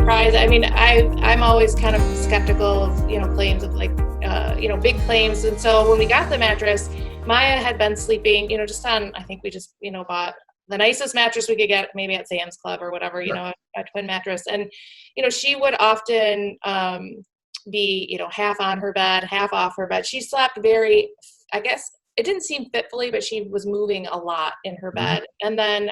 surprised. I mean, I'm always kind of skeptical of, claims of like, big claims. And so when we got the mattress, Maya had been sleeping, just on, I think we just, bought the nicest mattress we could get, maybe at Sam's Club or whatever, Sure. a twin mattress. And, she would often be, half on her bed, half off her bed. She slept very, I guess it didn't seem fitfully, but she was moving a lot in her bed. And then,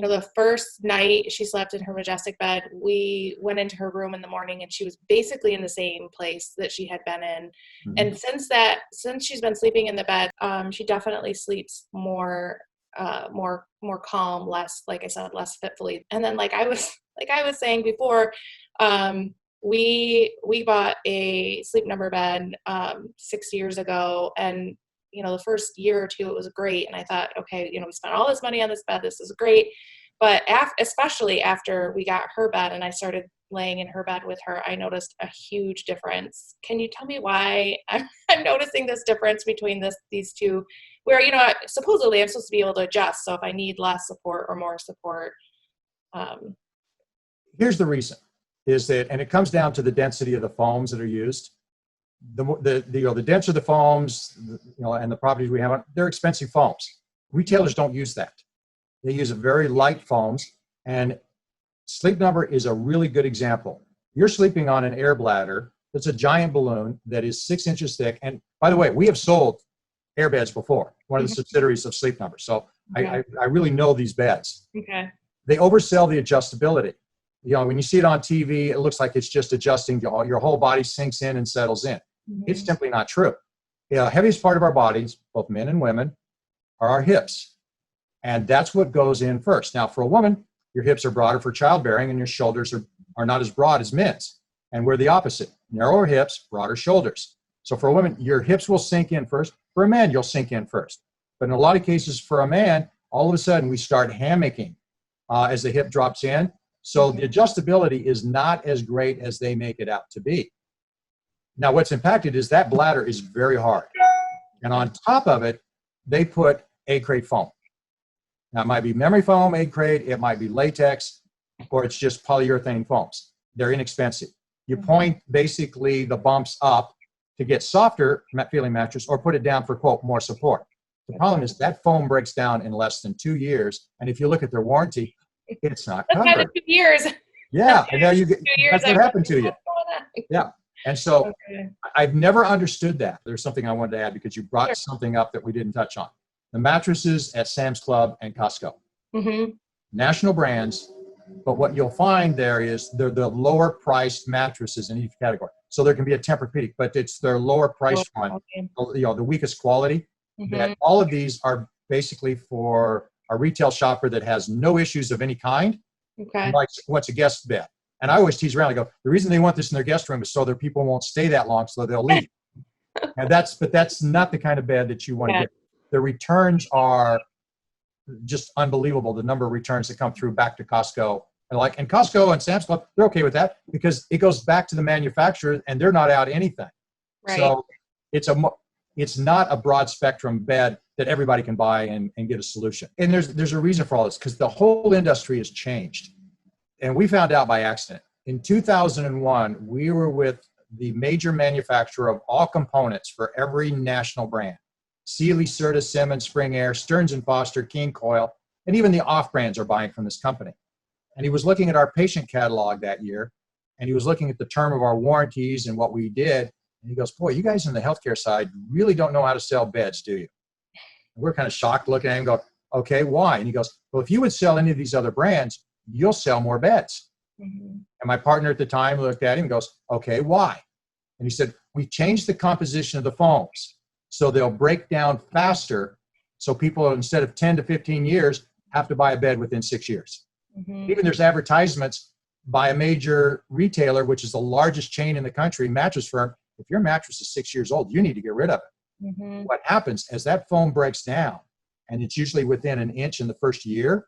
the first night she slept in her Majestic bed, we went into her room in the morning and she was basically in the same place that she had been in. And since she's been sleeping in the bed, she definitely sleeps more calm, less, like I said, less fitfully. And then like I was saying before, we bought a Sleep Number bed 6 years ago, and the first year or two it was great, and I thought, okay, we spent all this money on this bed, this is great. But especially after we got her bed and I started laying in her bed with her, I noticed a huge difference. Can you tell me why I'm noticing this difference between these two, where supposedly I'm supposed to be able to adjust, so if I need less support or more support? Here's the reason, is that, and it comes down to the density of the foams that are used. The denser the foams, and the properties we have on, they're expensive foams. Retailers don't use that. They use a very light foams, and Sleep Number is a really good example. You're sleeping on an air bladder that's a giant balloon that is 6 inches thick. And by the way, we have sold air beds before, one of the subsidiaries of Sleep Number. So I really know these beds. Okay. They oversell the adjustability. When you see it on TV, it looks like it's just adjusting, your whole body sinks in and settles in. It's simply not true. The heaviest part of our bodies, both men and women, are our hips. And that's what goes in first. Now, for a woman, your hips are broader for childbearing and your shoulders are not as broad as men's. And we're the opposite. Narrower hips, broader shoulders. So for a woman, your hips will sink in first. For a man, you'll sink in first. But in a lot of cases for a man, all of a sudden we start hammocking as the hip drops in. So the adjustability is not as great as they make it out to be. Now, what's impacted is that bladder is very hard. And on top of it, they put egg crate foam. Now, it might be memory foam, egg crate, it might be latex, or it's just polyurethane foams. They're inexpensive. You point basically the bumps up to get softer feeling mattress, or put it down for, quote, more support. The problem is that foam breaks down in less than 2 years. And if you look at their warranty, it's not covered. That's kind of 2 years. Yeah, and now that's what happened to you. Yeah. And so I've never understood that. There's something I wanted to add because you brought something up that we didn't touch on. The mattresses at Sam's Club and Costco. National brands, but what you'll find there is they're the lower priced mattresses in each category. So there can be a Tempur-Pedic, but it's their lower priced one, the weakest quality. That all of these are basically for a retail shopper that has no issues of any kind. Okay. Like wants a guest bed. And I always tease around. I go, the reason they want this in their guest room is so their people won't stay that long, so they'll leave. And that's not the kind of bed that you want to get. The returns are just unbelievable. The number of returns that come through back to Costco, and Costco and Sam's Club, they're okay with that because it goes back to the manufacturer and they're not out anything. Right. So it's not a broad spectrum bed that everybody can buy and get a solution. And there's a reason for all this, because the whole industry has changed. And we found out by accident. In 2001, we were with the major manufacturer of all components for every national brand. Sealy, Serta, Simmons, Spring Air, Stearns & Foster, King Coil, and even the off-brands are buying from this company. And he was looking at our patient catalog that year, and he was looking at the term of our warranties and what we did. And he goes, boy, you guys in the healthcare side really don't know how to sell beds, do you? And we're kind of shocked looking at him and go, okay, why? And he goes, well, if you would sell any of these other brands, you'll sell more beds. And my partner at the time looked at him and goes, okay, why? And he said, we changed the composition of the foams so they'll break down faster. So people, instead of 10 to 15 years, have to buy a bed within 6 years. Even there's advertisements by a major retailer, which is the largest chain in the country, mattress firm. If your mattress is 6 years old, you need to get rid of it. What happens as that foam breaks down, and it's usually within an inch in the first year,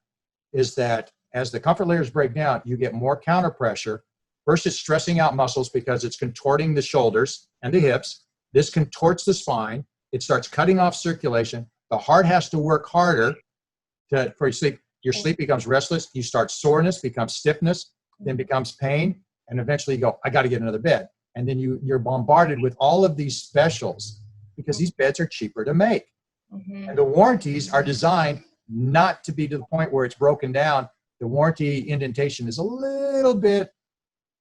is that as the comfort layers break down, you get more counter pressure. First, it's stressing out muscles because it's contorting the shoulders and the hips. This contorts the spine. It starts cutting off circulation. The heart has to work harder for your sleep. Your sleep becomes restless. You start soreness, becomes stiffness. then becomes pain, and eventually you go, I got to get another bed. And then you're bombarded with all of these specials because these beds are cheaper to make. And the warranties are designed not to be to the point where it's broken down. The warranty indentation is a little bit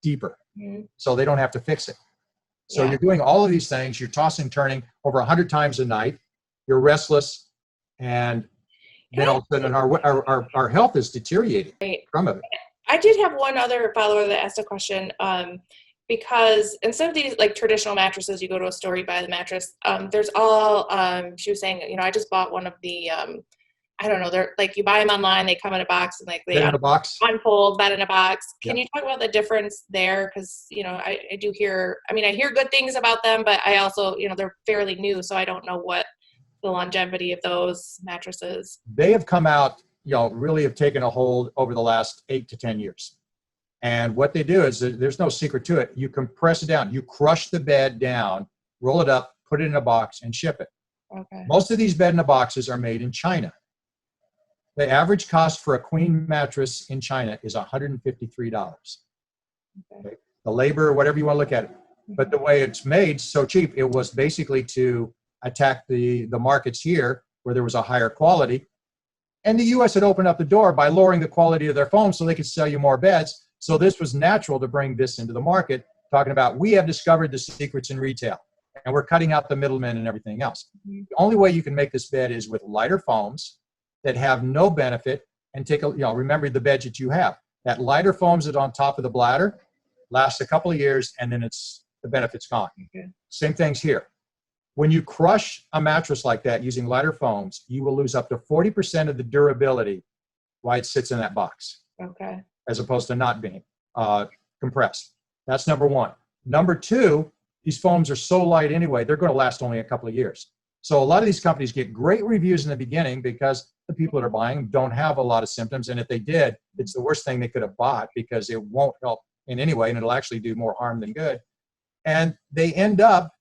deeper, so they don't have to fix it. So you're doing all of these things. You're tossing, turning over 100 times a night. You're restless, and then all of a sudden our health is deteriorating from it. I did have one other follower that asked a question, because instead of these like traditional mattresses, you go to a store, you buy the mattress. There's all, she was saying, I just bought one of the, I don't know, they're like, you buy them online, they come in a box, and like they unfold, bed in a box. Can you talk about the difference there? Because, I do hear, I hear good things about them, but I also, they're fairly new, so I don't know what the longevity of those mattresses. They have come out, really have taken a hold over the last 8 to 10 years. And what they do is, there's no secret to it. You compress it down. You crush the bed down, roll it up, put it in a box, and ship it. Okay. Most of these bed in a boxes are made in China. The average cost for a queen mattress in China is $153. Okay. The labor, whatever you want to look at it. But the way it's made so cheap, it was basically to attack the markets here where there was a higher quality. And the U.S. had opened up the door by lowering the quality of their foam so they could sell you more beds. So this was natural to bring this into the market, talking about we have discovered the secrets in retail, and we're cutting out the middlemen and everything else. The only way you can make this bed is with lighter foams that have no benefit, and remember the bed that you have. That lighter foams that on top of the bladder lasts a couple of years, and then the benefit's gone. Okay. Same things here. When you crush a mattress like that using lighter foams, you will lose up to 40% of the durability while it sits in that box. Okay. As opposed to not being compressed. That's number one. Number two, these foams are so light anyway, they're going to last only a couple of years. So a lot of these companies get great reviews in the beginning because the people that are buying them don't have a lot of symptoms. And if they did, it's the worst thing they could have bought because it won't help in any way, and it'll actually do more harm than good. And they end up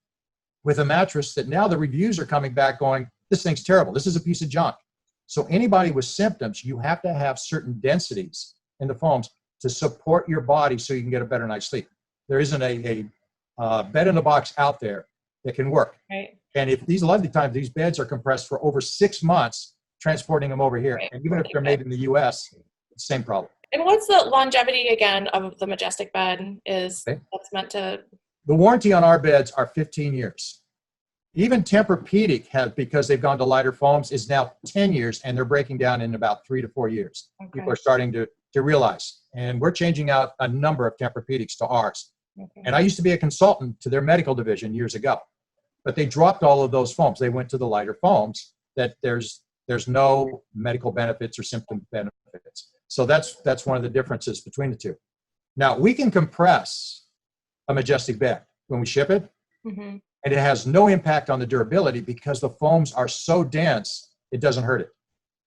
with a mattress that now the reviews are coming back going, this thing's terrible. This is a piece of junk. So anybody with symptoms, you have to have certain densities in the foams to support your body so you can get a better night's sleep. There isn't a bed in a box out there that can work. Right. And if a lot of the time these beds are compressed for over 6 months, transporting them over here, right. And even if they're made in the U.S., it's the same problem. And what's the longevity again of the Majestic bed that's meant to? The warranty on our beds are 15 years. Even Tempur-Pedic has, because they've gone to lighter foams, is now 10 years, and they're breaking down in about 3 to 4 years. Okay. People are starting to realize. And we're changing out a number of Tempur-Pedics to ours. Okay. And I used to be a consultant to their medical division years ago. But they dropped all of those foams. They went to the lighter foams that there's no medical benefits or symptom benefits. So that's one of the differences between the two. Now, we can compress a Majestic bed when we ship it, and it has no impact on the durability because the foams are so dense, it doesn't hurt it.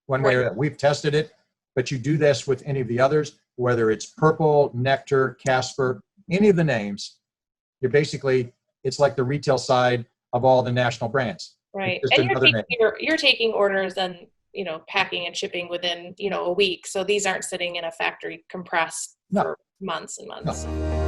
One way or another. We've tested it, but you do this with any of the others, whether it's Purple, Nectar, Casper, any of the names, it's like the retail side of all the national brands. Right. And you're taking orders and, packing and shipping within, a week. So these aren't sitting in a factory compressed for months and months. No.